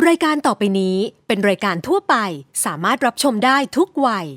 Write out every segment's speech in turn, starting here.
รายการต่อไปนี้เป็นรายการทั่วไปสามารถรับชมได้ทุกวัย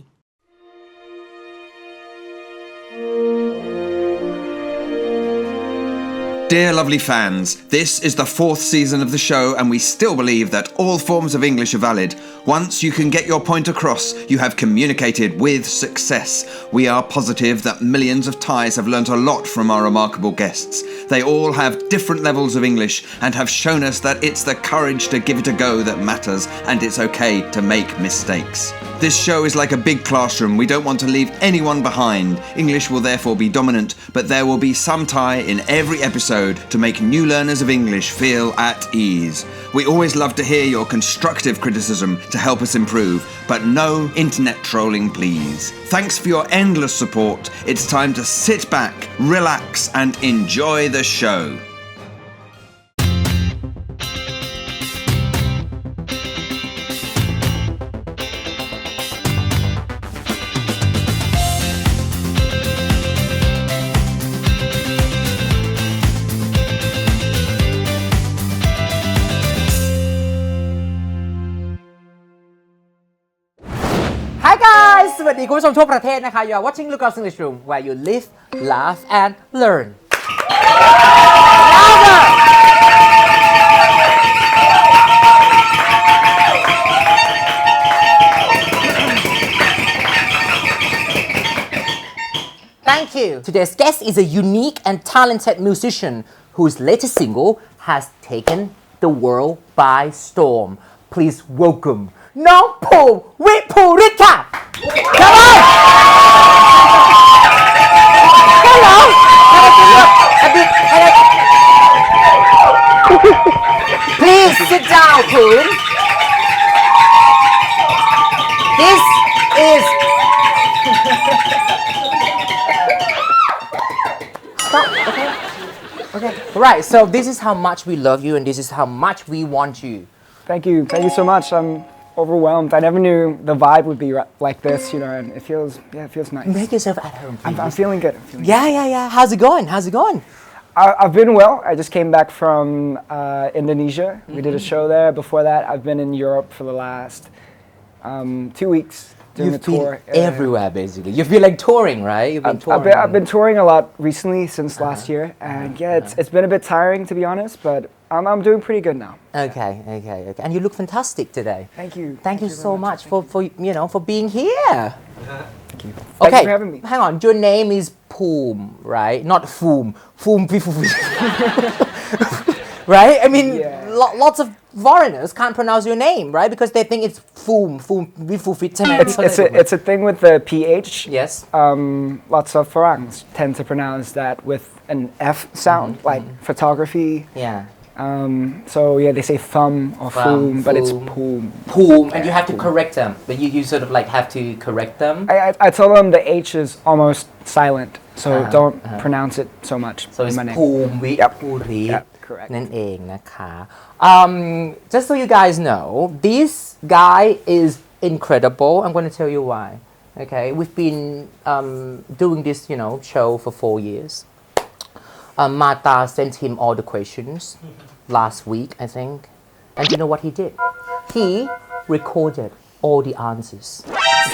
Dear lovely fans, this is the 4th season of the show and we still believe that all forms of English are valid. Once you can get your point across, you have communicated with success. We are positive that millions of Thais have learnt a lot from our remarkable guests. They all have different levels of English and have shown us that it's the courage to give it a go that matters and it's okay to make mistakes. This show is like a big classroom. We don't want to leave anyone behind. English will therefore be dominant, but there will be some Thai in every episode to make new learners of English feel at ease. We always love to hear your constructive criticism to help us improve, but no internet trolling, please. Thanks for your endless support. It's time to sit back, relax, and enjoy the show. Hi guys สวัสดีคุณผู้ชมทั่วประเทศนะคะ You are watching Loukgolf English Room where you live, laugh and learn. Thank you. Today's guest is a unique and talented musician whose latest single has taken the world by storm. Please welcome น้องภูมิวิภูริตค่ะ Come on! Hello! Please sit down, Phum. This is Stop. Okay. Right. So this is how much we love you, and this is how much we want you. Thank you so much. I'm overwhelmed. I never knew the vibe would be like this, you know, and it feels nice. Make yourself at home, please. I'm feeling good. Yeah. How's it going? I've been well. I just came back from Indonesia. We did a show there. Before that, I've been in Europe for the last 2 weeks doing a tour. You've been everywhere, basically. You've been like touring, right? You've been touring. I've been touring a lot recently since last year, and it's been a bit tiring to be honest, but I'm doing pretty good now. Okay. And you look fantastic today. Thank you. Thank you so much for for being here. Thank you. Okay. Thank you for having me. Hang on. Your name is Phum, right? Not Phum. Phum Viphurit. Right? I mean, lots of foreigners can't pronounce your name, right? Because they think it's Phum Viphurit. It's a thing with the PH. Yes. Lots of Farangs tend to pronounce that with an F sound, like photography. Yeah. So they say Phum or Phum, but it's Phum. Phum, and you have to correct them. But you sort of like have to correct them. I tell them the H is almost silent, so don't pronounce it so much. So it's in my name. Phum Viphurit. Yep, correct. นั่นเองนะคะ Just so you guys know, this guy is incredible. I'm going to tell you why. Okay, we've been doing this, show for 4 years. Martha sent him all the questions last week, I think. And you know what he did? He recorded all the answers,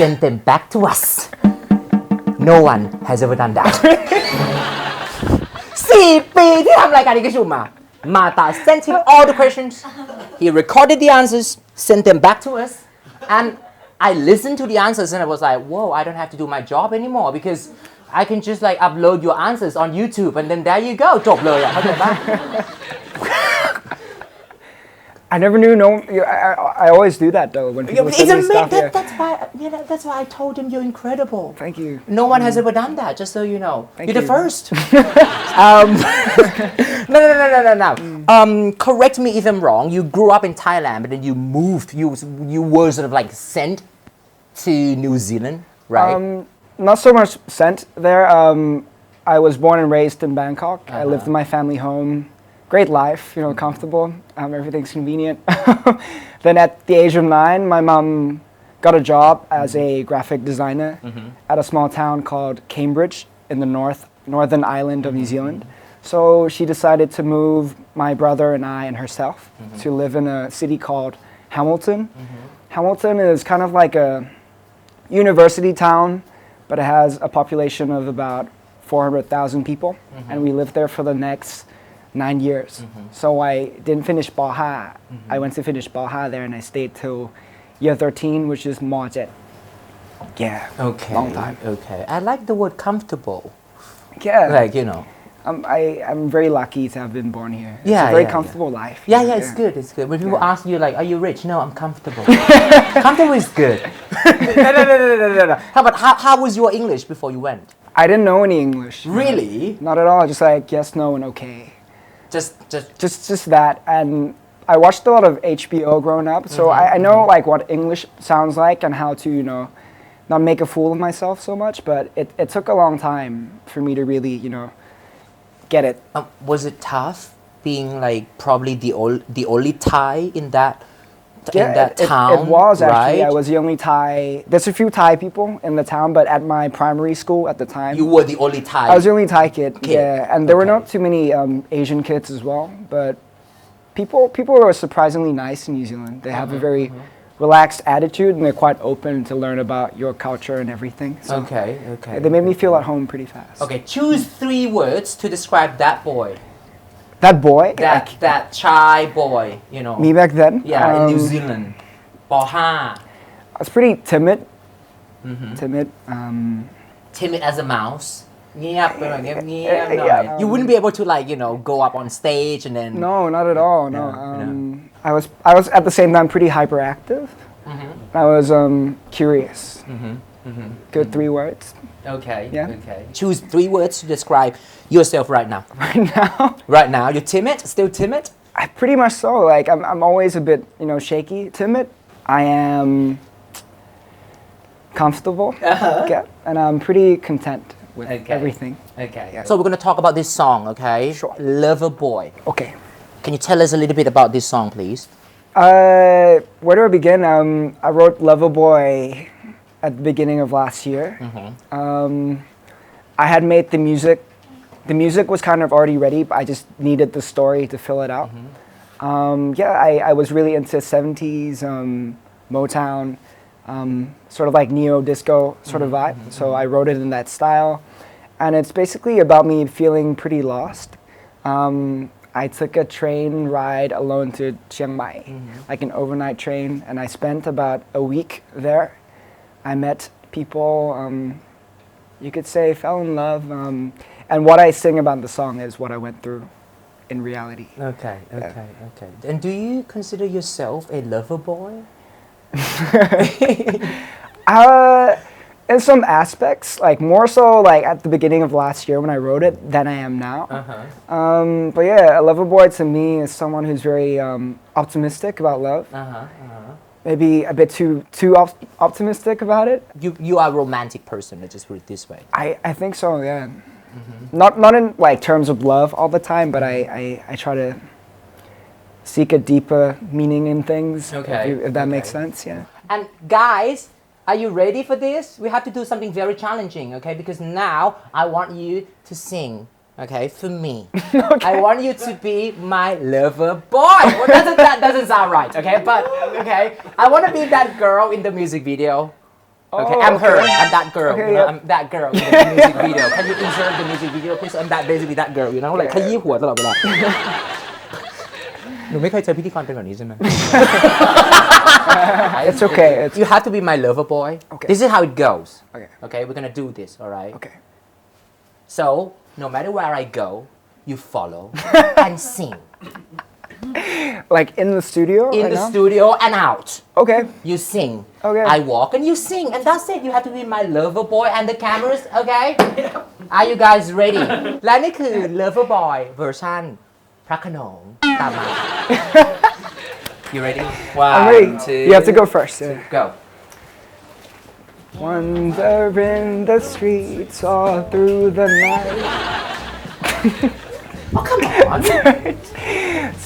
sent them back to us. No one has ever done that. 4 ปีที่ทำรายการนี้กับชุมมา Martha sent him all the questions. He recorded the answers, sent them back to us. And I listened to the answers and I was like, whoa, I don't have to do my job anymore because I can just like upload your answers on YouTube and then there you go จบเลยอ่ะเข้าใจป่ะ I never knew. I always do that though when people send me stuff. That's why I told him you're incredible. Thank you. No one has ever done that. Just so you know, you're the first. No. Correct me if I'm wrong. You grew up in Thailand, but then you moved. You were sort of like sent to New Zealand, right? Not so much sent there. I was born and raised in Bangkok. I lived in my family home. Great life, comfortable. Everything's convenient. Then at the age of 9, my mom got a job as a graphic designer at a small town called Cambridge in the northern island of New Zealand. So she decided to move my brother and I and herself to live in a city called Hamilton. Hamilton is kind of like a university town, but it has a population of about 400,000 people, and we lived there for the next 9 years. So I didn't finish Baha. I went to finish Baha there, and I stayed till year 13, which is Mojet. Yeah, Okay. long time. Okay. I like the word comfortable. Yeah, Like, you know. I'm very lucky to have been born here. It's Yeah, a very yeah, comfortable life. Yeah, it's good. It's good. When people ask you, like, are you rich? No, I'm comfortable. Comfortable is good. No. How was your English before you went? I didn't know any English. Really? Not at all. Just like yes, no, and okay. Just. Just that. And I watched a lot of HBO growing up, so I know like what English sounds like and how to, you know, not make a fool of myself so much. But it took a long time for me to really, you know, get it. Was it tough being like probably the only Thai in that town? It was actually. right? I was the only Thai. There's a few Thai people in the town, but at my primary school at the time, You were the only Thai. I was the only Thai kid. Kid. Yeah, and there were Okay. not too many Asian kids as well. But people were surprisingly nice in New Zealand. They have a very relaxed attitude, and they're quite open to learn about your culture and everything. So Okay. they made me feel at home pretty fast. Okay. Choose 3 words to describe that boy. That boy, That shy boy. You know. me back then, Yeah, in New Zealand. ป. 5. I was pretty timid. Timid. Timid as a mouse. เงียบไปหน่อยเงียบหน่อย Yeah, You wouldn't be able to like, you know, go up on stage and then. No, not at all. No. No. I was at the same time pretty hyperactive. I was curious. Good 3 words. Okay. Yeah. Okay. Choose 3 words to describe yourself right now. Right now, Right now, you're timid. Still timid. I pretty much so. Like I'm always a bit, you know, shaky, timid. I am comfortable, yeah, and I'm pretty content with Okay. everything. Okay. So we're gonna talk about this song, okay? Sure. Lover Boy. Okay. Can you tell us a little bit about this song, please? Where do I begin? I wrote Lover Boy at the beginning of last year. I had made the music. The music was kind of already ready, but I just needed the story to fill it out. I was really into 70s Motown, sort of like neo-disco sort of vibe. So I wrote it in that style. And it's basically about me feeling pretty lost. I took a train ride alone to Chiang Mai, like an overnight train, and I spent about a week there. I met people, you could say fell in love, and what I sing about the song is what I went through in reality. Okay. And do you consider yourself a lover boy? In some aspects, like more so like at the beginning of last year when I wrote it than I am now. But yeah, a lover boy to me is someone who's very optimistic about love. Maybe a bit too optimistic about it. You are a romantic person. Let's just put it this way. I think so. Yeah. Not in like terms of love all the time, but I try to seek a deeper meaning in things. Okay, If that okay. makes sense. Yeah. And guys, are you ready for this? We have to do something very challenging, okay? Because now I want you to sing, okay, for me. I want you to be my lover boy. Well, that doesn't sound right, okay? But okay, I want to be that girl in the music video. Okay, I'm her. I'm that girl. Okay, you know, yeah. I'm that girl in the music video. Can you insert the music video, please? I'm basically that girl. You know, like ขยี้หัวตลอดเวลา หนูไม่เคยเจอพิธีกรเป็นแบบนี้ใช่ไหม It's okay. It's You have to be my lover boy. Okay. This is how it goes. Okay. Okay, we're gonna do this, all right? okay. So, no matter where I go, you follow and sing. Like in the studio. In right the now? studio and out. Okay. You sing. Okay. I walk and you sing, and that's it. You have to be my lover boy and the cameras, okay? Are you guys ready? และนี่คือ lover boy version พระโขนงตามมา You ready? I'm ready. One, two, You have to go first. Yeah. go. Wander in the streets all through the night, Oh, come on.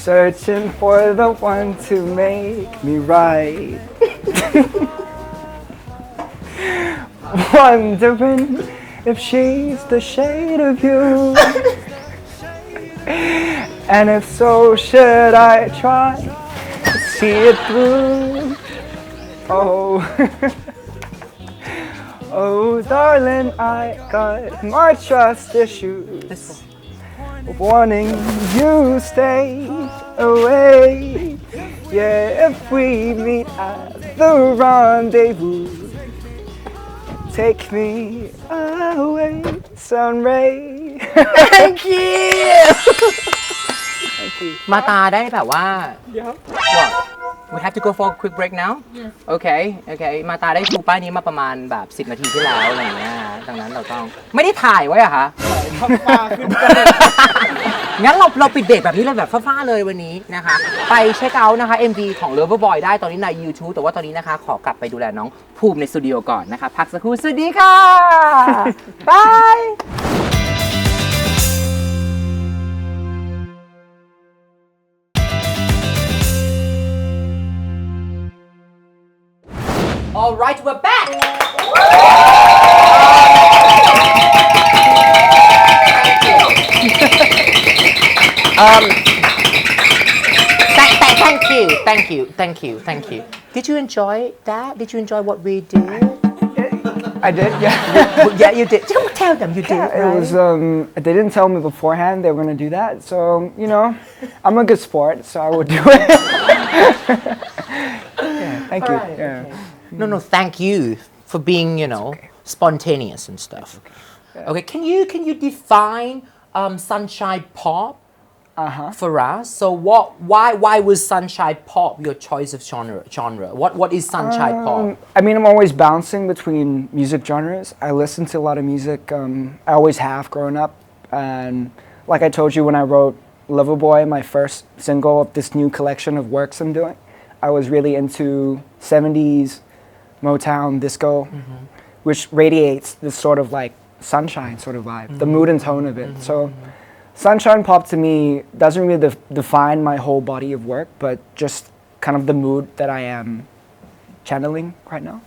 searching for the one to make me right. Wondering if she's the shade of you. And if so, should I try to see it through? Oh, oh, darling, I got more trust issues. Wanting you stay away. Yeah, if we meet at the rendezvous, take me away, sun ray. Thank you มาตาได้แบบว่า What? We have to go for a quick break now? Yes. Okay. มาตาได้ดูป้ายนี้มาประมาณแบบ10 นาทีที่แล้วอะไรอย่างเงี้ยดังนั้นเราต้องไม่ได้ถ่ายไว้อะคะงั้นเราปิดเบรกแบบนี้เลยแบบฟ้าๆเลยวันนี้นะคะไปเช็คเอาท์นะคะ MV ของ Loverboy ได้ตอนนี้ใน YouTube แต่ว่าตอนนี้นะคะขอกลับไปดูแลน้องภูมิในสตูดิโอก่อนนะคะพักสักครู่สวัสดีค่ะบาย All right, we're back. Thank you. Did you enjoy that? Did you enjoy what we did? I did, yeah. Yeah, you did. Don't tell them you did. Yeah, Right? it was. They didn't tell me beforehand they were gonna do that, so I'm a good sport, so I would do it. Yeah, thank you. Alright, Yeah. okay. No, thank you for being, spontaneous and stuff. Okay, can you define sunshine pop for us? So why was sunshine pop your choice of genre? What is sunshine pop? I mean, I'm always bouncing between music genres. I listen to a lot of music. I always have growing up, and like I told you, when I wrote Loverboy, my first single of this new collection of works I'm doing, I was really into 70s Motown disco, which radiates this sort of like sunshine sort of vibe, the mood and tone of it. So sunshine pop to me doesn't really define my whole body of work, but just kind of the mood that I am channeling right now.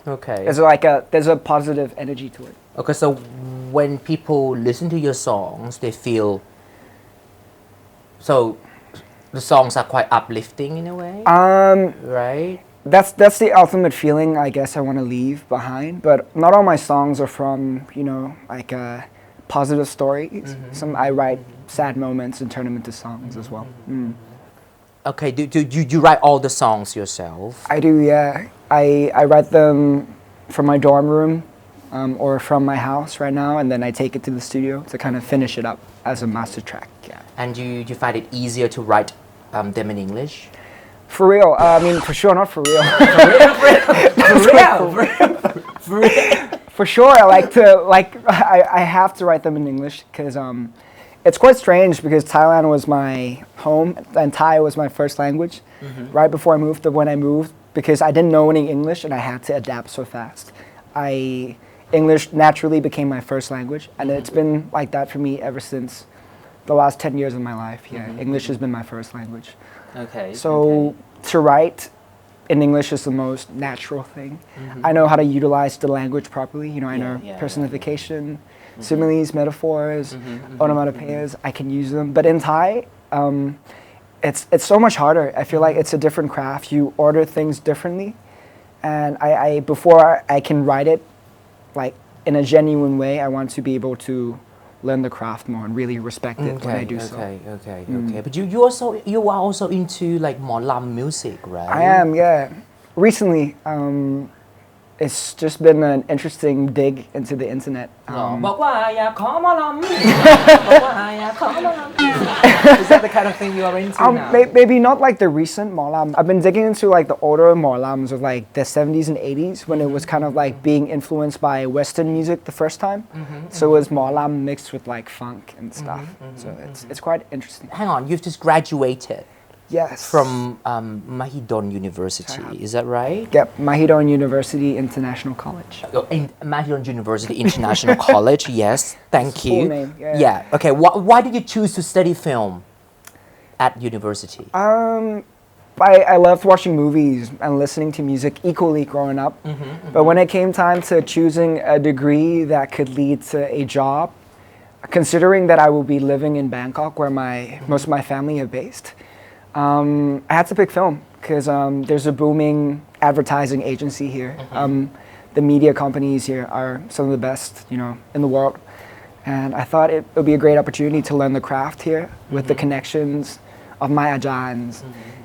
Okay. There's a positive energy to it. Okay, so when people listen to your songs, they feel so the songs are quite uplifting in a way, right? That's the ultimate feeling I guess I want to leave behind. But not all my songs are from positive stories. Some I write sad moments and turn them into songs as well. Okay, do you write all the songs yourself? I do, yeah. I write them from my dorm room or from my house right now, and then I take it to the studio to kind of finish it up as a master track. Yeah. And you find it easier to write them in English? For real, I mean for sure, not for real. For sure, I have to write them in English because it's quite strange because Thailand was my home and Thai was my first language right before I moved. But when I moved, because I didn't know any English and I had to adapt so fast, English naturally became my first language, and it's been like that for me ever since the last 10 years of my life. Yeah, English has been my first language. Okay. So to write in English is the most natural thing. I know how to utilize the language properly. I know personification, similes, metaphors, onomatopoeias. I can use them. But in Thai, it's so much harder. I feel like it's a different craft. You order things differently, and before I can write it like in a genuine way, I want to be able to learn the craft more and really respect it when I do so. Okay. But you are also into like Molam music, right? I am, yeah. Recently, it's just been an interesting dig into the internet. บอกว่าอยากขอหมอลำบอกว่าอยากขอหมอลำ Is that the kind of thing you are into now? Maybe not like the recent Molam. I've been digging into like the older Molams of like the 70s and 80s when it was kind of like being influenced by Western music the first time. So it was Molam mixed with like funk and stuff. So it's quite interesting. Hang on, you've just graduated Yes. from Mahidol University, is that right? Yep, Mahidol University International College. Mahidol University International College, yes, thank you. Full name, yeah. Okay, why did you choose to study film at university? I loved watching movies and listening to music equally growing up. But when it came time to choosing a degree that could lead to a job, considering that I will be living in Bangkok, where most of my family are based, I had to pick film because there's a booming advertising agency here. The media companies here are some of the best, in the world. And I thought it would be a great opportunity to learn the craft here with the connections of my ajans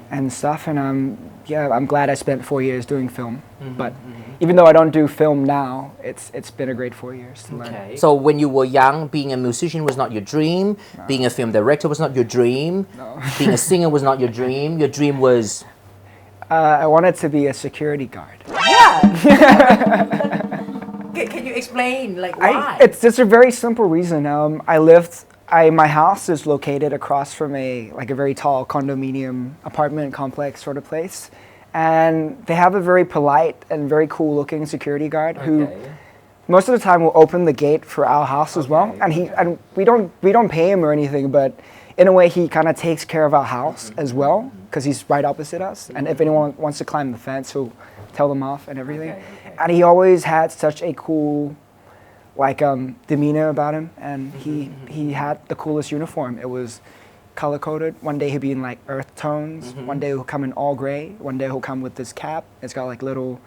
and stuff. And I'm glad I spent 4 years doing film. But even though I don't do film now, it's been a great 4 years to learn. Okay. So when you were young, being a musician was not your dream. No. Being a film director was not your dream. No. Being a singer was not your dream. Your dream was. I wanted to be a security guard. Yeah. Can you explain why? It's just a very simple reason. My house is located across from a very tall condominium apartment complex sort of place, and they have a very polite and very cool looking security guard who most of the time will open the gate for our house as well. And we don't pay him or anything, but in a way he kind of takes care of our house as well because he's right opposite us. And if anyone wants to climb the fence, he'll tell them off and everything. And he always had such a cool demeanor about him, and he had the coolest uniform. It was color coded. One day he'd be in earth tones. One day he'll come in all gray. One day he'll come with this cap. It's got little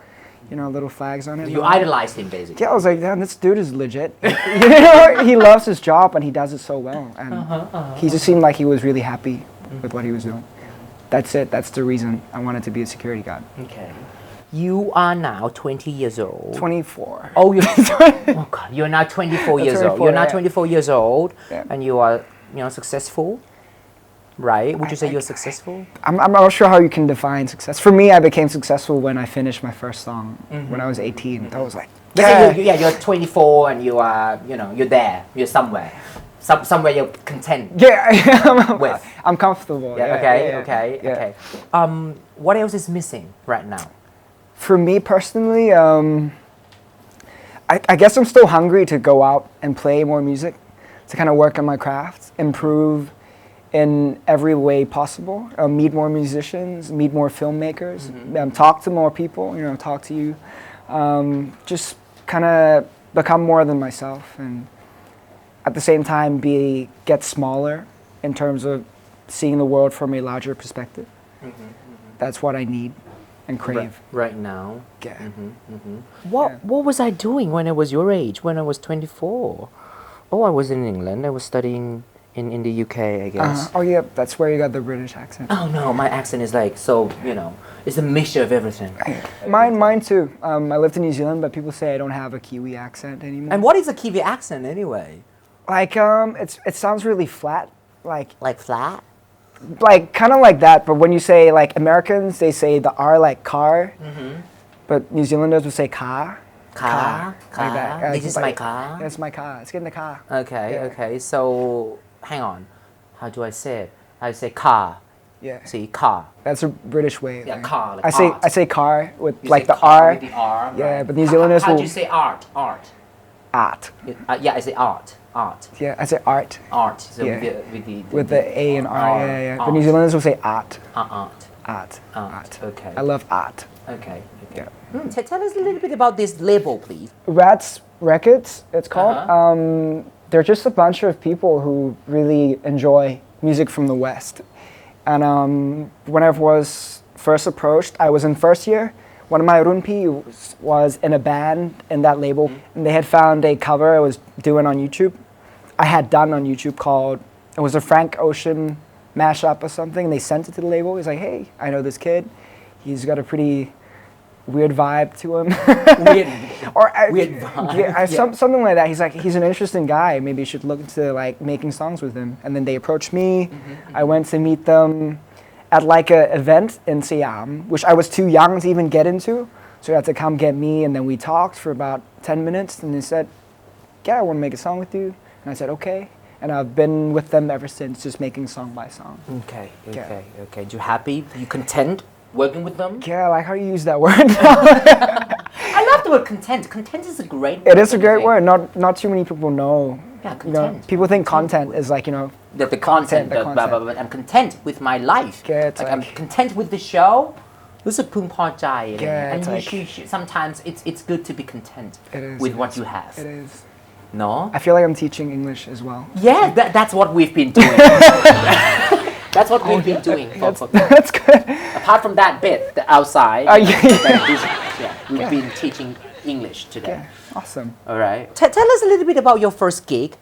flags on it. You idolized him basically. Yeah, I was like, damn, this dude is legit. He loves his job and he does it so well. And he just seemed like he was really happy with what he was doing. That's it. That's the reason I wanted to be a security guard. Okay. You are now 20 years old. 24. Oh, oh God, you're now 24 years old. You're now 24 years old, and you are, successful, right? Would you say you're successful? I'm not sure how you can define success. For me, I became successful when I finished my first song when I was 18. I was like, you're 24 and you are, you're there. You're somewhere. Somewhere you're content. Yeah, with. I'm comfortable. Yeah, okay. What else is missing right now? For me personally, I guess I'm still hungry to go out and play more music, to kind of work on my craft, improve in every way possible, meet more musicians, meet more filmmakers, talk to more people, talk to you, just kind of become more than myself, and at the same time get smaller in terms of seeing the world from a larger perspective. That's what I need and crave right now. Yeah. What was I doing when I was your age, when I was 24? Oh, I was in England. I was studying in the UK, I guess. Oh yeah, that's where you got the British accent. Oh no, my accent is so, it's a mixture of everything. Mine too. I lived in New Zealand, but people say I don't have a Kiwi accent anymore. And what is a Kiwi accent anyway? It sounds really flat. Like flat? Kind of like that, but when you say Americans, they say the R like car, but New Zealanders would say car. Car. Like that. This is my car? Yeah, it's my car. Let's get in the car. Okay. So, hang on. How do I say it? I say car. Yeah. See, car. That's a British way. Yeah, car. I say car with you the car R. With the R. Yeah, right. but New Zealanders How will. do you say art? Art. Yeah, I say art. Yeah, I say art. Art. So Yeah. with the A and R. Yeah. Art. But New Zealanders will say art. Art. Okay. I love art. Okay. Yeah. Tell us a little bit about this label, please. Rats Records, it's called. They're just a bunch of people who really enjoy music from the West. And when I was first approached, I was in first year. One of my runpi was in a band in that label, and they had found a cover I was doing on YouTube. I had done on YouTube it was a Frank Ocean mashup or something, and they sent it to the label. He's like, hey, I know this kid. He's got a pretty weird vibe to him. Weird vibe. Something like that. He's like, he's an interesting guy. Maybe you should look into making songs with him. And then they approached me. I went to meet them at an event in Siam, which I was too young to even get into. So they had to come get me, and then we talked for about 10 minutes, and they said, yeah, I want to make a song with you. And I said, okay. And I've been with them ever since, just making song by song. Okay. You happy? You content working with them? Yeah, I like how you use that word. I love the word content. Content is a great word. It is a great word. Not too many people know. Yeah, content. People think content is the content. Blah, blah, blah. I'm content with my life. Yeah, I'm content with the show. รู้สึกพึงพอใจ and sometimes sometimes it's good to be content with what you have. It is. No. I feel like I'm teaching English as well. Yeah, that's what we've been doing. That's what we've been doing. That's good. Apart from that bit, the outside. We've been teaching English today. Yeah, awesome. All right. Tell us a little bit about your first gig.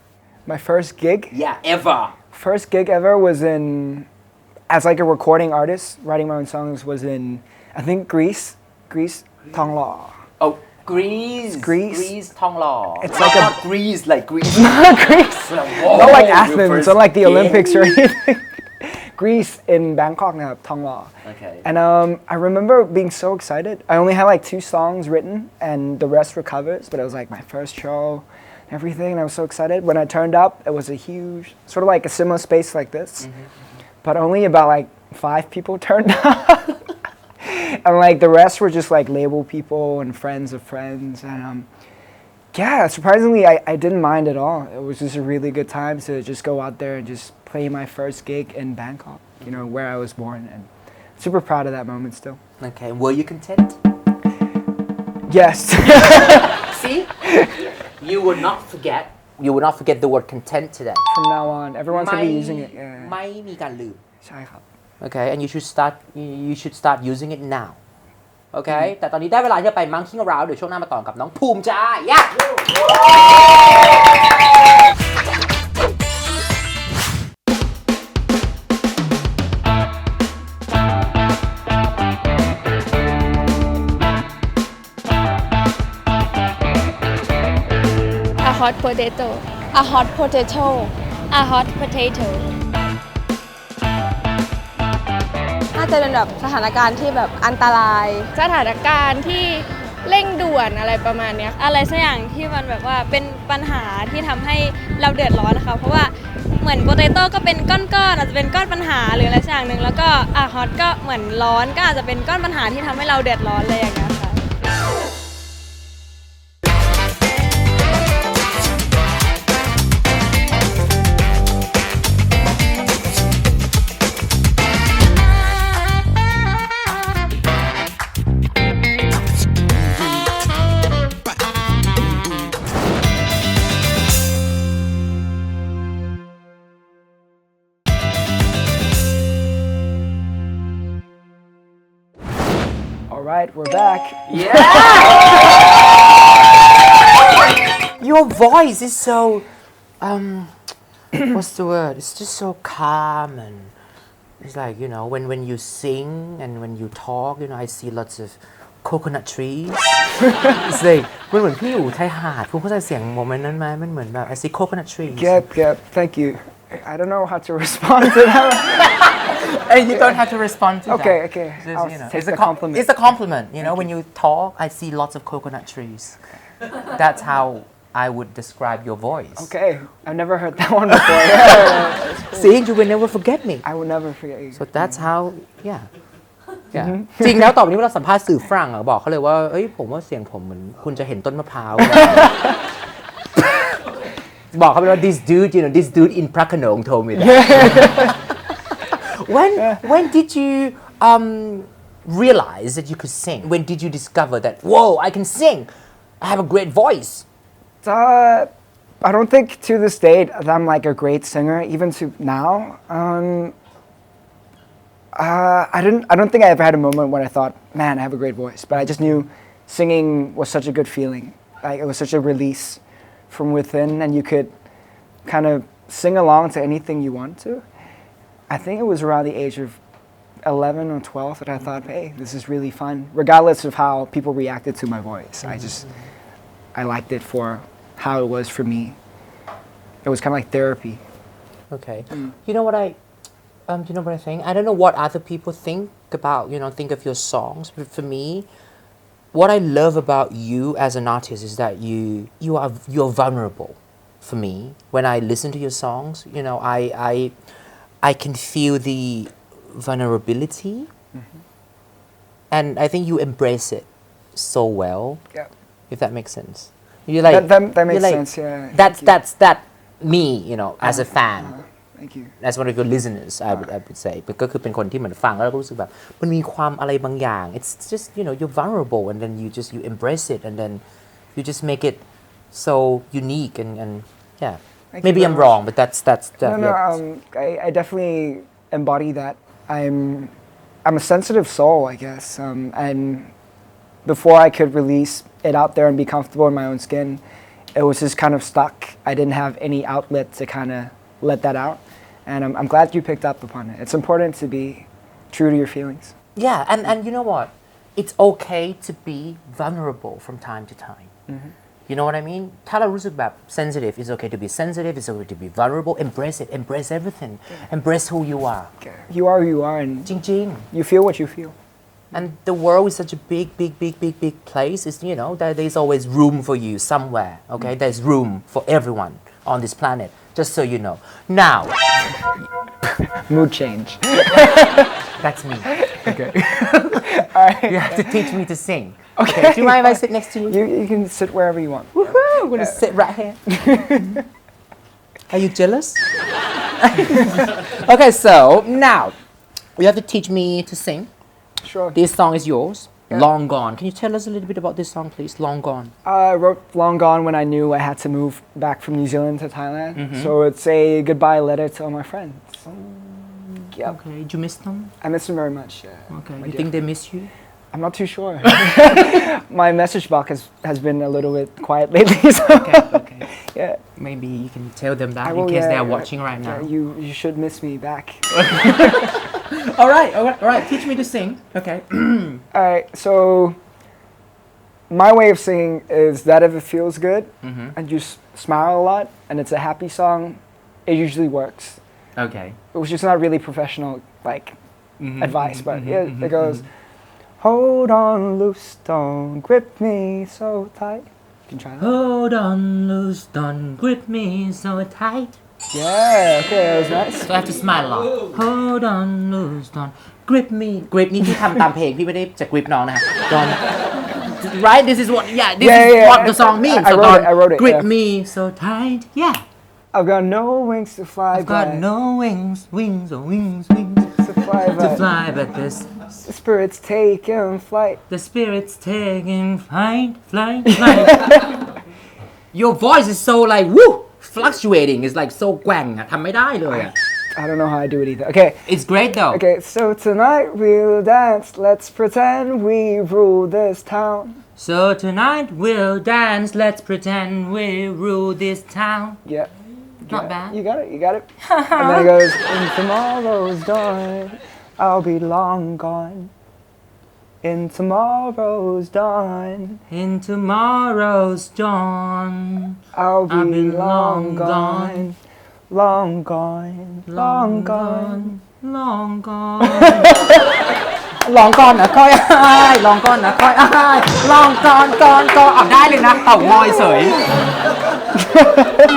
My first gig? Yeah, ever. First gig ever was as like a recording artist, writing my own songs, was in, I think, Greece, Thong Lo. Oh, Greece. Thong Lo. It's like not Greece, like Greece. Not Greece. Whoa, Not like your Athens, first not like the gig. Olympics or anything. Greece in Bangkok now, Thong Lo. Okay. And I remember being so excited. I only had like 2 songs written and the rest were covers, but it was like my first show, everything, and I was so excited. When I turned up, it was a huge, sort of like a similar space like this, but only about like 5 people turned up. And like the rest were just like label people and friends of friends. And yeah, surprisingly, I didn't mind at all. It was just a really good time to just go out there and just play my first gig in Bangkok, you know, where I was born. And super proud of that moment still. Okay, were you content? Yes. See? You will not forget the word content today. From now on, everyone's gonna be using it. ไม่มีการลืม ใช่ครับ Okay, and you should start using it now. Okay, แต่ตอนนี้ได้เวลาที่จะไป Monkeying Around เดี๋ยวช่วงหน้ามาต่อกับน้องภูมิจ้า Yeah! A hot potato. A hot potato. A hot potato. น่าจะเป็นแบบสถานการณ์ที่แบบอันตราย สถานการณ์ที่เร่งด่วนอะไรประมาณเนี้ยอะไรสักอย่างที่มันแบบว่าเป็นปัญหาที่ทำให้เราเดือดร้อนนะคะเพราะว่าเหมือนโปเตโต้ก็เป็นก้อนๆอาจจะเป็นก้อนปัญหาหรืออะไรสักอย่างหนึ่งแล้วก็ฮอตก็เหมือนร้อนก็อาจจะเป็นก้อนปัญหาที่ทำให้เราเดือดร้อนอะไรอย่างเงี้ยค่ะ All right, we're back. Your voice is so what's the word? It's just so calm and it's like, you know, when you sing and when you talk, you know, I see lots of coconut trees. It's like มันเหมือนพี่อยู่ชายหาดคุณเข้าใจเสียงโมเมนต์นั้นไหมมันเหมือนแบบ I see coconut trees. Yep, thank you. I don't know how to respond to that. And you don't have to respond to Okay, that. okay. Just, I'll you know, take it's the compliment. It's a compliment. You know, when you talk, I see lots of coconut trees. That's how I would describe your voice. Okay, I've never heard that one before. Yeah, See, you will never forget me. I will never forget you. So that's how, yeah. จริงแล้วต่อไปนี้เวลาสัมภาษณ์สื่อฝรั่งบอกเขาเลยว่าเอ้ยผมว่าเสียงผมเหมือนคุณจะเห็นต้นมะพร้าว บอกเขาไปว่า this dude in Prakanong told me that when did you realize that you could sing when did you discover that whoa I can sing I have a great voice I don't think to this date that I'm like a great singer even to now I don't think I ever had a moment when I thought, man, I have a great voice. But I just knew singing was such a good feeling. Like it was such a release from within, and you could kind of sing along to anything you want to. I think it was around the age of 11 or 12 that I thought, hey, this is really fun. Regardless of how people reacted to my voice, I liked it for how it was for me. It was kind of like therapy. Okay. You know what I think? I don't know what other people think about, think of your songs. But for me, what I love about you as an artist is that you're vulnerable. For me, when I listen to your songs, I can feel the vulnerability, and I think you embrace it so well. Yeah. If that makes sense. You like that makes sense. Yeah. That's me, as a fan. Thank you. As one of your listeners, I would say. ก็คือเป็นคนที่เหมือนฟังแล้วก็รู้สึกแบบมันมีความอะไรบางอย่าง It's just you're vulnerable and then you embrace it and then you just make it so unique and yeah. Thank Maybe you I'm very wrong, but that's that. No, Yeah. I definitely embody that. I'm a sensitive soul, I guess. And before I could release it out there and be comfortable in my own skin, it was just kind of stuck. I didn't have any outlet to kind of let that out. And I'm glad you picked up upon it. It's important to be true to your feelings. Yeah, and you know what? It's okay to be vulnerable from time to time. You know what I mean? ถ้าเรารู้สึกแบบ sensitive, it's okay to be sensitive, it's okay to be vulnerable. Embrace it, embrace everything. Embrace who you are. You are who you are, and จริง you feel what you feel. And the world is such a big place. It's, you know, that there's always room for you somewhere. Okay, there's room for everyone on this planet. Just so you know. Now, Mood change. that's me. Okay. All right. You have to teach me to sing. Okay. Do you mind if I sit next to you? You can sit wherever you want. Woohoo! I'm gonna sit right here. Are you jealous? Okay, so now you have to teach me to sing. Sure. This song is yours. Long Gone. Can you tell us a little bit about this song, please? Long Gone. I wrote Long Gone when I knew I had to move back from New Zealand to Thailand. So it's a goodbye letter to all my friends. Yep. Okay. Do you miss them? I miss them very much. Yeah. Okay. My You dear. think they miss you? I'm not too sure. My message box has been a little bit quiet lately. So Okay. yeah. Maybe you can tell them that I in will, case yeah, they are yeah, watching right now. Yeah, you should miss me back. All right. Teach me to sing. Okay. All right. So my way of singing is that if it feels good and you smile a lot and it's a happy song, it usually works. Okay. Which is not really professional like advice, but it goes, hold on loose, don't grip me so tight. You can try that. Hold on loose, don't grip me so tight. Yeah, okay, that was nice. So I have to smile a lot. Hold on loose, don't grip me. Grip นี่ที่ทำตามเพลงพี่ไม่ได้จะ grip น้องนะ Don't right this is what this is what the song means. I So wrote it, don't I wrote it, grip yeah. me so tight. Yeah. I've got no wings to fly I've got by. no wings To fly to by. fly, but The spirit's taking flight. the spirit's taking flight. Your voice is so like woo fluctuating. It's like so แกว่งอะทำไม่ได้เลยอะ I don't know how I do it either. Okay. It's great though. Okay, so tonight we'll dance. Let's pretend we rule this town. So tonight we'll dance. Let's pretend we rule this town. Yeah. Not Yeah, bad. You got it. And then it goes, in tomorrow's dawn, I'll be long gone. In tomorrow's dawn, In tomorrow's dawn, I'll be I'll be long long gone. Long gone. Long gone. long gone. ลองก่อนนะค่อยอ้ายลองก่อนนะค่อยอ้ายลองก่อนเอาได้เลยนะเต่างอยเสย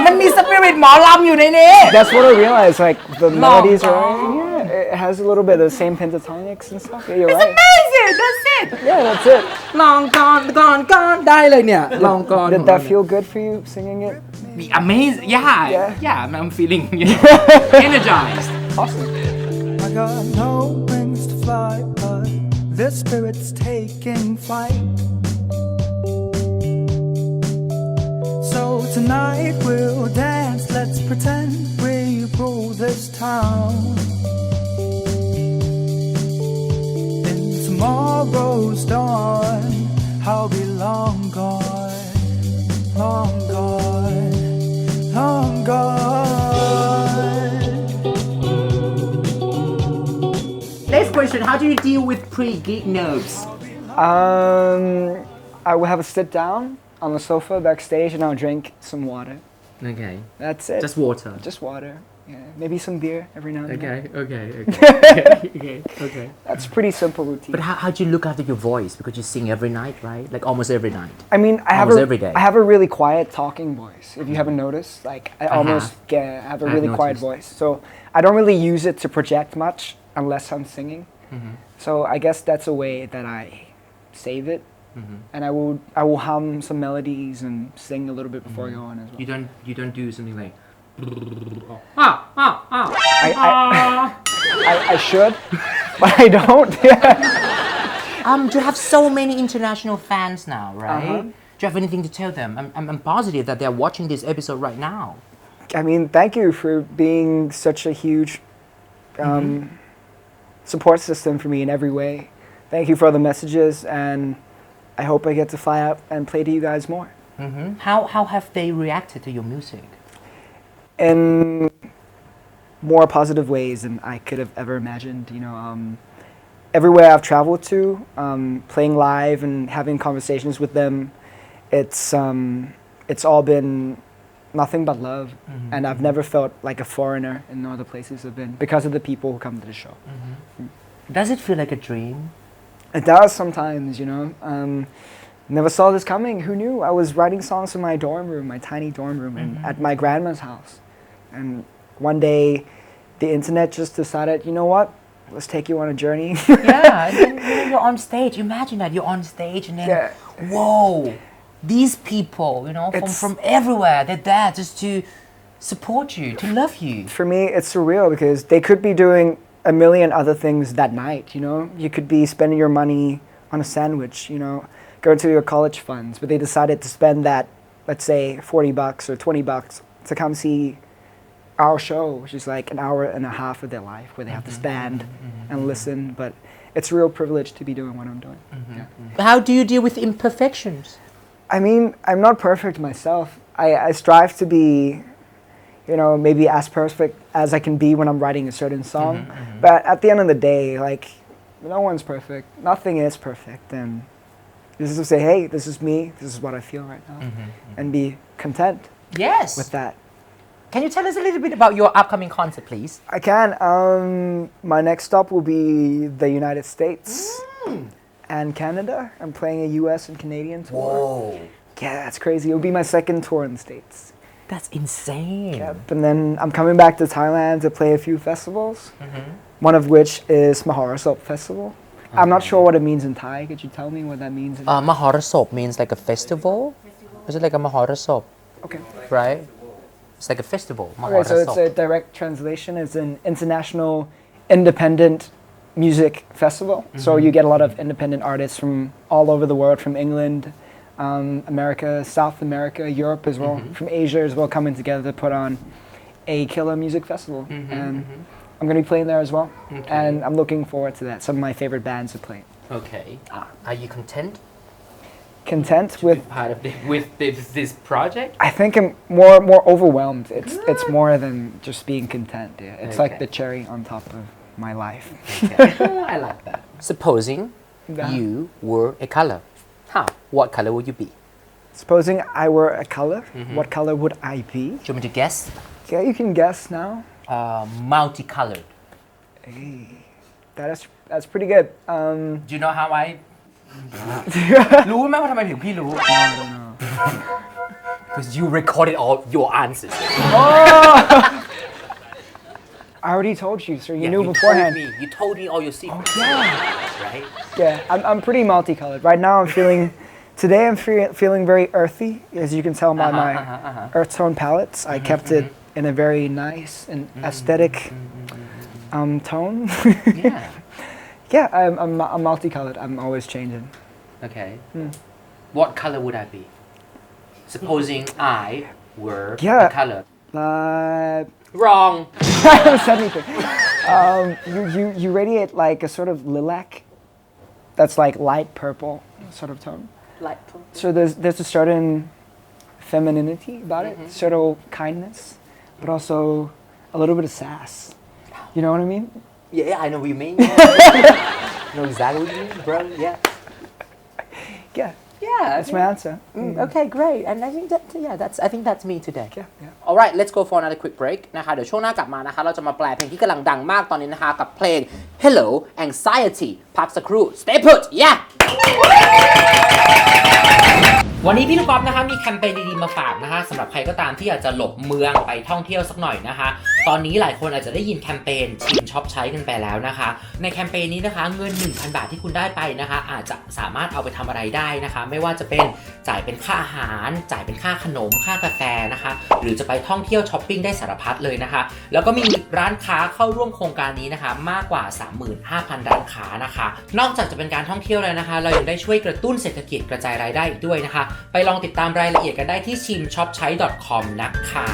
มันมีสปิริตหมอลำอยู่ในนี้ That's what I realized. Like the Long melodies are, gone. yeah, it has a little bit of the same pentatonics and stuff. Yeah, you're right. Amazing that's it Yeah, that's it. ลองก่อนได้เลยเนี่ยลองก่อน Did that feel good for you singing it? amazing yeah I'm feeling energized Awesome. I got no wings to fly, but the spirit's taking flight. So tonight we'll dance, let's pretend we rule this town. In tomorrow's dawn, I'll be long gone, long gone, long gone. Next question how do you deal with pre-gig nerves I will have a sit down on the sofa backstage and I'll drink some water. okay That's it. just water Just water. Yeah, maybe some beer every now and then. okay That's pretty simple routine. But how do you look after your voice? Because you sing every night, right? Like almost every night. I mean, Almost every day. I have a really quiet talking voice. If you haven't noticed, like I almost have a I've really quiet noticed. voice. So I don't really use it to project much unless I'm singing. So I guess that's a way that I save it. And I will hum some melodies and sing a little bit before I go on as well. You don't do something like I should, but I don't. Yeah. You have so many international fans now, right? Do you have anything to tell them? I'm positive that they're watching this episode right now. I mean, thank you for being such a huge support system for me in every way. Thank you for all the messages, and I hope I get to fly out and play to you guys more. How have they reacted to your music? In more positive ways than I could have ever imagined. Everywhere I've traveled to, playing live and having conversations with them, it's all been nothing but love, and I've never felt like a foreigner in all the places I've been because of the people who come to the show. Does it feel like a dream? It does sometimes, Never saw this coming. Who knew? I was writing songs in my dorm room, my tiny dorm room, and at my grandma's house. And one day, the internet just decided, you know what? Let's take you on a journey. Yeah, and then you're on stage. Imagine that you're on stage, and then whoa, these people, from everywhere, they're there just to support you, to love you. For me, it's surreal because they could be doing a million other things that night. You could be spending your money on a sandwich. Going to your college funds, but they decided to spend that, let's say, $40 or $20 to come see our show, which is like an hour and a half of their life where they have to stand and listen. But it's a real privilege to be doing what I'm doing. How do you deal with imperfections? I mean, I'm not perfect myself. I strive to be, maybe as perfect as I can be when I'm writing a certain song. But at the end of the day, like, no one's perfect. Nothing is perfect. And this is to say, hey, this is me. This is what I feel right now. And be content with that. Can you tell us a little bit about your upcoming concert, please? I can. My next stop will be the United States and Canada. I'm playing a US and Canadian tour. Whoa. Yeah, that's crazy. It will be my second tour in the States. That's insane. Yep. And then I'm coming back to Thailand to play a few festivals, one of which is Maharasop Festival. I'm not sure what it means in Thai. Could you tell me what that means? Maharasop means like a festival. Is it like a Maharasop? Okay. Right? It's like a festival. Okay, so it's a direct translation. It's an international independent music festival. So you get a lot of independent artists from all over the world, from England, America, South America, Europe as well, from Asia as well, coming together to put on a killer music festival. And I'm going to be playing there as well. And I'm looking forward to that. Some of my favorite bands are playing. Okay. Are you content? Content with Part of this project? I think I'm more overwhelmed. It's more than just being content. Yeah. It's like the cherry on top of my life. I like that. Supposing you were a color, what color would you be? Supposing I were a color, what color would I be? Do you want me to guess? Yeah, you can guess now. Multicolored. Hey, that's pretty good. Do you know how I รู้ไหมว่าทำไมถึงพี่รู้ Because you recorded all your answers. I already told you, so you knew beforehand. You told me all your secrets. Right? Yeah, I'm pretty multicolored. Right now today I'm feeling very earthy, as you can tell by my earth tone palettes. I kept it in a very nice and aesthetic tone. Yeah, I'm multicolored. I'm always changing. Okay. What color would I be? Supposing I were a color. Wrong. I haven't said anything. You radiate like a sort of lilac. That's like light purple sort of tone. Light purple. So there's a certain femininity about it, certain kindness, but also a little bit of sass. You know what I mean? Yeah, I know what you mean. I know exactly what you mean, bro. Yeah. Yeah, that's my answer. Okay, great. And I think I think that's me today. Yeah. All right, let's go for another quick break นะคะเดี๋ยวช่วงหน้ากลับมานะคะเราจะมาแปลเพลงที่กำลังดังมากตอนนี้นะคะกับเพลง Hello Anxiety พักสักครู่ Stay put yeah วันนี้พี่ลูกกอล์ฟนะคะมีแคมเปญดีๆมาฝากนะคะสำหรับใครก็ตามที่อยากจะหลบเมืองไปท่องเที่ยวสักหน่อยนะคะตอนนี้หลายคนอาจจะได้ยินแคมเปญชิมช็อปใช้กันไปแล้วนะคะในแคมเปญนี้นะคะเงิน 1,000 บาทที่คุณได้ไปนะคะอาจจะสามารถเอาไปทำอะไรได้นะคะไม่ว่าจะเป็นจ่ายเป็นค่าอาหารจ่ายเป็นค่าขนมค่ากาแฟนะคะหรือจะไปท่องเที่ยวช้อปปิ้งได้สารพัดเลยนะคะแล้วก็มีร้านค้าเข้าร่วมโครงการนี้นะคะมากกว่า 35,000 ร้านค้านะคะนอกจากจะเป็นการท่องเที่ยวแล้วนะคะเรายังได้ช่วยกระตุ้นเศรษฐกิจกระจายรายได้อีกด้วยนะคะ ไปลองติดตามรายละเอียดกันได้ที่ shimshopchai.com นะคะ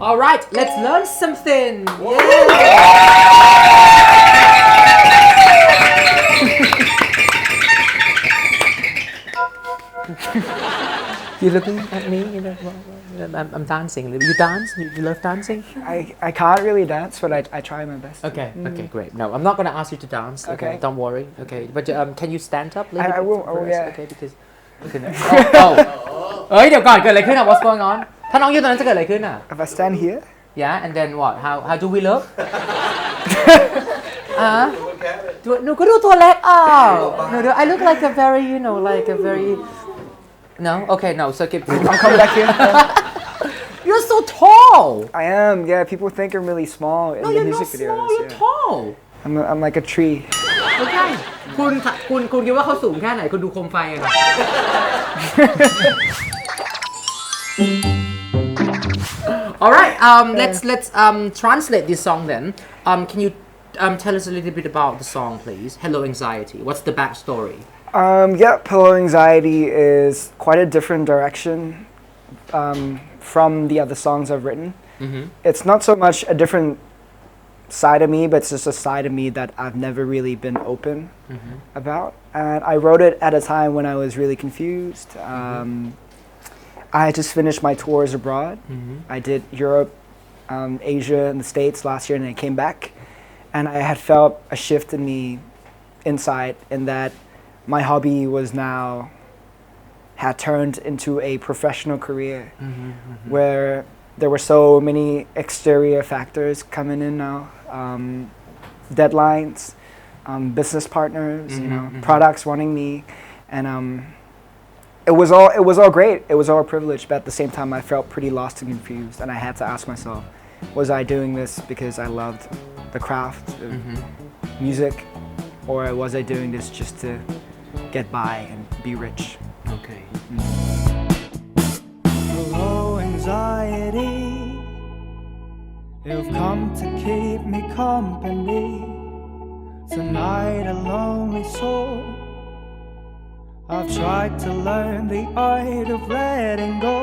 Alright, let's learn something. You're looking at me, I'm dancing. You dance? You love dancing? I can't really dance, but I try my best. Okay, great. No, I'm not going to ask you to dance. Okay, don't worry. Okay, but can you stand up? I will, yeah. Okay, because...เอ้ยเดี๋ยวก่อนเกิดอะไรขึ้นอ่ะ What's going on ถ้าน้องยืนตรงนั้นจะเกิดอะไรขึ้นอ่ะ If I stand here? Yeah, and then what? How do we look? หนูก็ดูตัวเล็กอ่ะ No, I look like a very, like a very... No? Okay, no, so keep... I'll come back here. You're so tall! I am, yeah. People think I'm really small in the music videos. No, you're not small, you're tall! I'm like a tree. Okay. คุณคิดว่าเขาสูงแค่ไหนคุณดูโคมไฟอ่ะ Alright, let's translate this song then. Can you tell us a little bit about the song, please? Hello Anxiety. What's the backstory? Hello Anxiety is quite a different direction from the other songs I've written. It's not so much a different side of me, but it's just a side of me that I've never really been open about. And I wrote it at a time when I was really confused. I had just finished my tours abroad. I did Europe, Asia, and the States last year, and I came back. And I had felt a shift in me inside, in that my hobby had turned into a professional career, where there were so many exterior factors coming in now, deadlines, business partners, products wanting me, and it was all great. It was all a privilege, but at the same time, I felt pretty lost and confused, and I had to ask myself, was I doing this because I loved the craft of music, or was I doing this just to get by and be rich? Okay. Hello, anxiety. You've come to keep me company. Tonight, a lonely soul. I've tried to learn the art of letting go.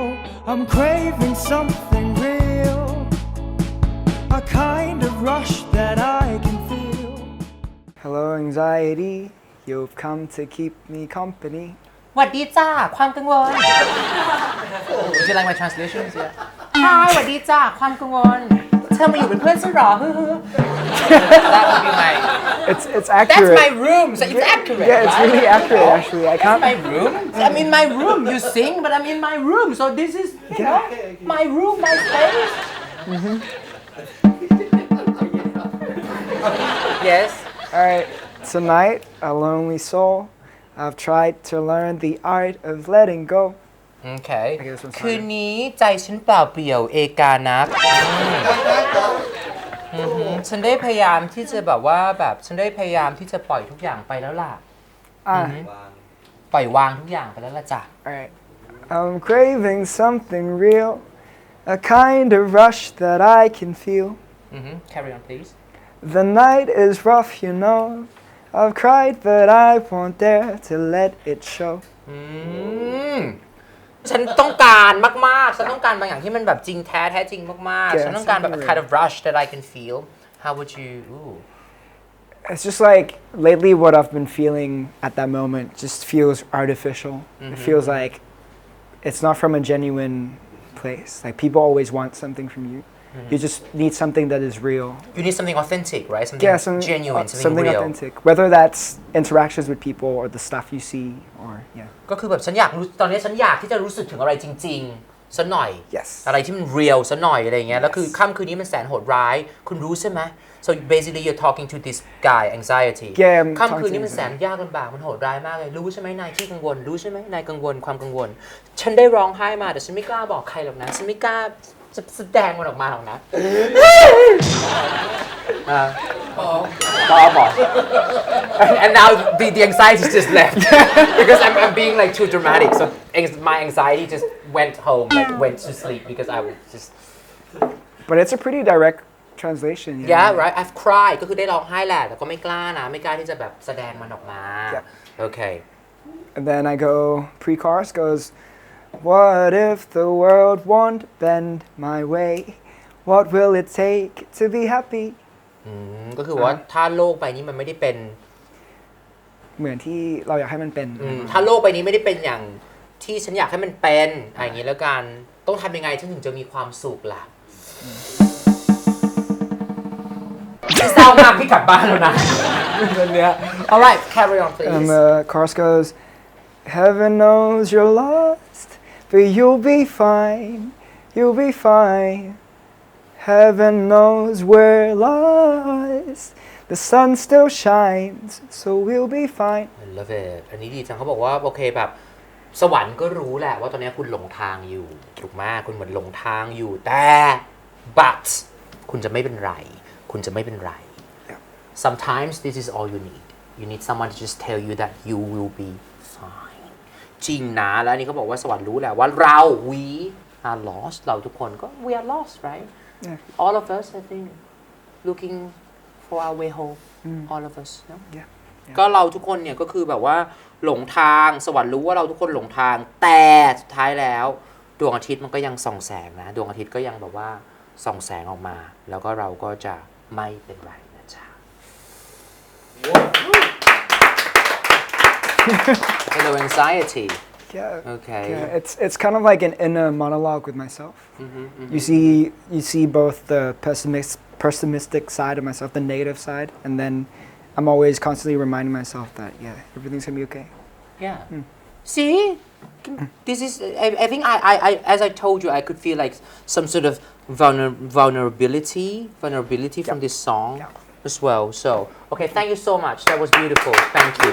I'm craving something real, a kind of rush that I can feel. Hello, anxiety. You've come to keep me company. หวัดดีจ้าความกังวล Would you like my translations? Yeah. Hi หวัดดีจ้าความกังวลเธอมาอยู่เป็นเพื่อนฉันหรอ That would be my... It's accurate. That's my room, so it's accurate. Yeah, it's really accurate actually. I can't... My room? I'm in my room. You sing, but I'm in my room. So this is, my room, my space. Yes. Alright, tonight, a lonely soul. I've tried to learn the art of letting go. Okay. I guess I'm sorry. คืนนี้ใจฉันเปล่าเปลี่ยวเอกานัก ฉันได้พยายามที่จะฉันได้พยายามที่จะปล่อยทุกอย่างไปแล้วล่ะ ปล่อยวางทุกอย่างไปแล้วล่ะจ้ะ Alright. I'm craving something real, a kind of rush that I can feel. Carry on please. The night is rough, I've cried, but I won't dare to let it show. ฉันต้องการมากๆฉันต้องการบางอย่างที่มันแบบจริงแท้จริงมากๆฉันต้องการแบบ a kind of rush that I can feel. How would you... It's just like lately what I've been feeling at that moment just feels artificial. It feels like it's not from a genuine place. Like people always want something from you. You just need something that is real. You need something authentic, right? Something genuine, something real. Authentic. Whether that's interactions with people or the stuff you see, or yeah. ก็คือแบบฉันอยากรู้ตอนนี้ฉันอยากที่จะรู้สึกถึงอะไรจริงๆสักหน่อย Yes. อะไรที่มัน real สักหน่อยอะไรอย่างเงี้ยแล้วคือค่ำคืนนี้มันแสนโหดร้ายคุณรู้ใช่ไหม So basically you're talking to this guy anxiety ค่ำคืนนี้มันแสนยากลำบากมันโหดร้ายมากเลยรู้ใช่ไหมนายที่กังวลรู้ใช่ไหมนายกังวลความกังวลฉันได้ร้องไห้มาแต่ฉันไม่กล้าบอกใครหรอกนะฉันไม่กล้าจะแสดงมันออกมาหรอกนะ and now the anxiety just left because I'm being like too dramatic so my anxiety just went home like went to sleep because I was just But it's a pretty direct translation. yeah right I've cried ก็คือได้ร้องไห้แหละแต่ก็ไม่กล้านะไม่กล้าที่จะแบบแสดงมันออกมา okay And then I go pre-chorus goes, what if the world won't bend my way? What will it take to be happy? ก็คือว่าถ้าโลกใบนี้มันไม่ได้เป็น เหมือนที่เราอยากให้มันเป็น ถ้าโลกใบนี้ไม่ได้เป็นอย่างที่ฉันอยากให้มันเป็นอย่างนี้แล้วกันต้องทำยังไงฉันถึงจะมีความสุขล่ะเศร้ามากที่กลับบ้านแล้วนะวันเนี้ย alright carry on please And the chorus goes, heaven knows you're lost, but you'll be fine, you'll be fine. Heaven knows we're lost, the sun still shines, so we'll be fine. I love it อันนี้ดีจังเขาบอกว่าโอเคแบบสวรรค์ก็รู้แหละว่าตอนนี้คุณหลงทางอยู่ถูกไหมคุณเหมือนหลงทางอยู่แต่ but คุณจะไม่เป็นไรคุณจะไม่เป็นไร sometimes this is all you need someone to just tell you that you will be fine จริงนะแล้วอันนี้เขาบอกว่าสวรรค์รู้แหละว่าเรา we are lost เราทุกคนก็ we are lost right all of us I think looking for our way home all of us no? ก็เราทุกคนเนี่ยก็คือแบบว่าหลงทางสวรรค์รู้ว่าเราทุกคนหลงทางแต่สุดท้ายแล้วดวงอาทิตย์มันก็ยังส่องแสงนะดวงอาทิตย์ก็ยังแบบว่าส่องแสงออกมาแล้วก็เราก็จะไม่เป็นไรนะจ๊ะ Hello anxiety Yeah. Okay. Yeah, it's kind of like an inner monologue with myself. You see both the pessimistic side of myself, the negative side, and then I'm always constantly reminding myself that everything's gonna be okay. Yeah. See, this is. I think I as I told you, I could feel like some sort of vulnerability from this song as well. So, okay, thank you so much. That was beautiful. Thank you.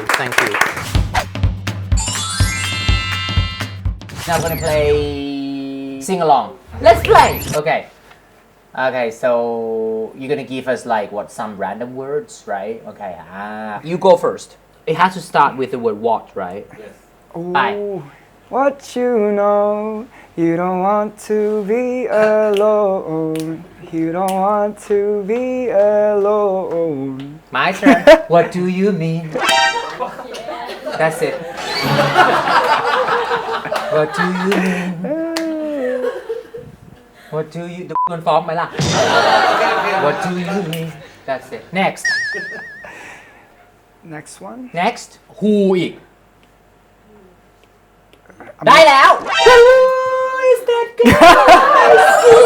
Now I'm gonna play sing along. Let's play. Okay, so you're gonna give us like some random words, right? Okay. You go first. It has to start with the word what, right? Yes. Bye. What you know, you don't want to be alone. You don't want to be alone. My turn. What do you mean? That's it. What do you mean? What do you โดนฟ้องไหมล่ะ What do you mean? That's it. Next. Next one. Next. Who อีก ได้แล้ว Who is that girl I see?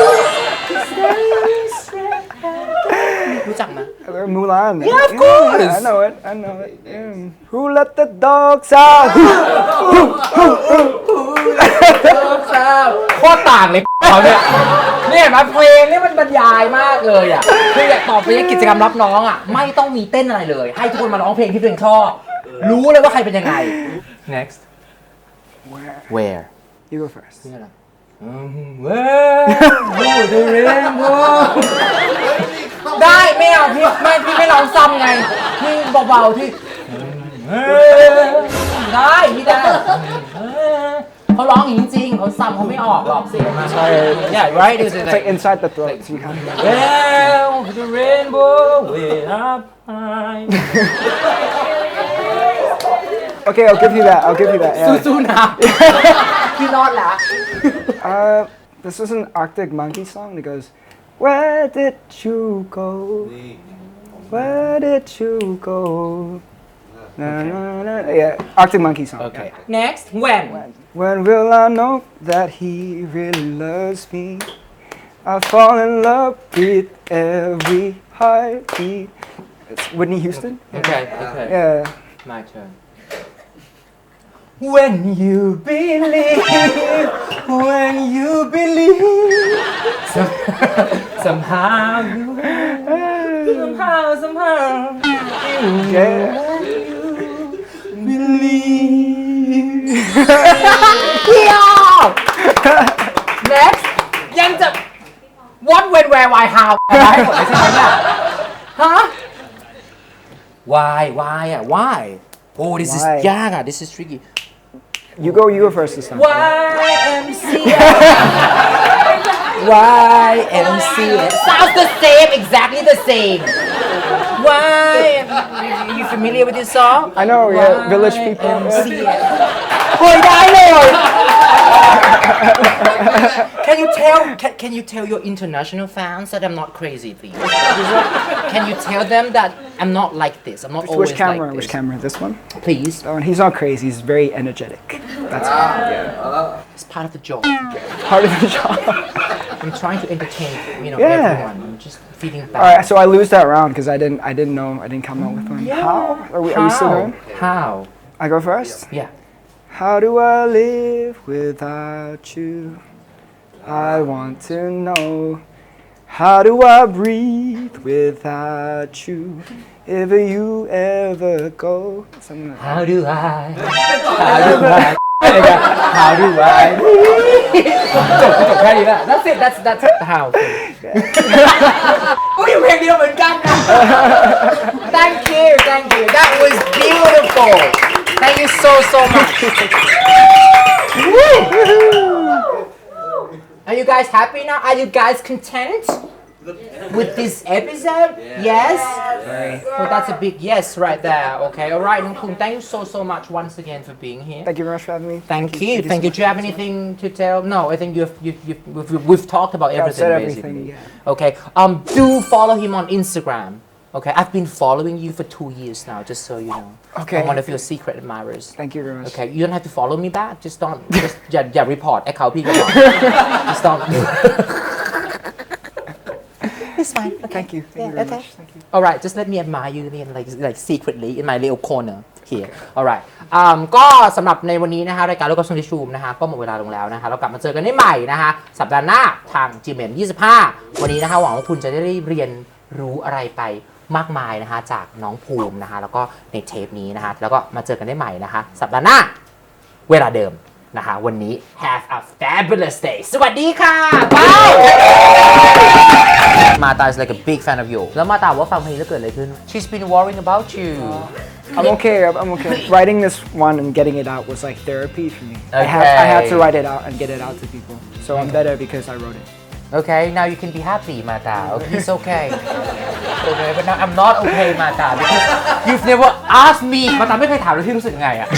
รู้จักไหม Mulan. Yeah, of course. Yeah, I know it. Who let the dogs out? โคตรต่างเลยเขาเนี่ยมาเพลงนี่มันบรรยายมากเลยอ่ะคืออยากตอบไปกิจกรรมรับน้องอ่ะไม่ต้องมีเต้นอะไรเลยให้ทุกคนมาร้องเพลงที่ตัวเองชอบรู้เลยว่าใครเป็นยังไง next where You go first. where the rainbow ได้ไม่เอาพี่ไม่ร้องซ้ำไงพี่เบาๆที่ได้พี่ได้เขาร้องอย่างนี้จริงเขาซ้ำเขาไม่ออกหรอกเสียงมันใช่ yeah right It's like inside the throat. So you kind of well the rainbow way up high Okay, I'll give you that. Yeah. สู้ๆนะพี่รอดแล้ว This is an Arctic Monkey song that goes, where did you go? Where did you go? Na, na, na. Yeah, Arctic Monkey song. okay next when When will I know that he really loves me? I fall in love with every heartbeat. It's Whitney Houston. okay Yeah. my turn when you believe somehow you Yeah. believe เดี๋ยว next ยังจะ what when where why how อะไรหมดเลยใช่ไหมเนี่ยฮะ Why อ่ะ Why Oh this is Why? ยากอ่ะ This is tricky You go first this time. YMCA YMCA Sounds the same exactly the same Why You familiar with this song I know, yeah, Village People. YMCA เฮ้ยได้เลย Can you tell your international fans that I'm not crazy please Can you tell them that I'm not like this I'm not always Which camera? like this Which camera? This one? Please That one. He's not crazy. He's very energetic. That's yeah. It's part of the job Part of the job. I'm trying to entertain Yeah. everyone I'm just feeling bad All right, so I lose that round because I didn't know. I didn't come up with one. How? Are we still going? How I go first. Yeah How do I live without you? I want to know. How do I breathe without you? If you ever go. Something like that. How do I How do I จบแค่นี้แหละ That's it That's how โอ้ยเพลงเดียวเหมือนกันนะ Thank you That was beautiful Thank you so much Are you guys happy now? Are you guys content with this episode? Yes? Well, that's a big yes right there. Okay, all right, Phum, thank you so much once again for being here. Thank you very much for having me. Thank you. Do you have anything to tell? No, I think we've talked about Yeah, I've everything said basically. everything, yeah. Okay. Do follow him on Instagram. Okay, I've been following you for 2 years now, just so you know. Okay. I'm one of your secret admirers. Thank you very much. Okay, you don't have to follow me back. Just don't.อย่า report account พี่ก็พอ Just don't. It's fine. Okay. Thank you. Thank you very much. Thank you. Alright, just let me admire you like secretly in my little corner here. Alright. ก็สำหรับในวันนี้นะคะรายการโลกกับชงดิชูมนะคะก็หมดเวลาลงแล้วนะคะเรากลับมาเจอกันได้ใหม่นะคะสัปดาห์หน้าทาง GMM 25 วันนี้นะคะหวังว่าคุณจะได้เรียนรู้อะไรไปมากมายนะคะจากน้องภูมินะคะแล้วก็ในเทปนี้นะคะแล้วก็มาเจอกันได้ใหม่นะคะสัปดาห์หน้าเวลาเดิมนะคะวันนี้ Have a fabulous day สวัสดีค่ะบาย มาตา is like a big fan of you แล้วมาตาว่าฟังเพลงแล้วเกิดอะไรขึ้น She's been worrying about you I'm okay. I'm okay. Writing this one and getting it out was like therapy for me. I had to write it out and get it out to people. So I'm better because I wrote it. Okay now you can be happy มาตา okay it's okay okay but now I'm not okay มาตา because you've never asked me มาตาไม่เคยถามเลยที่รู้สึกไงอะ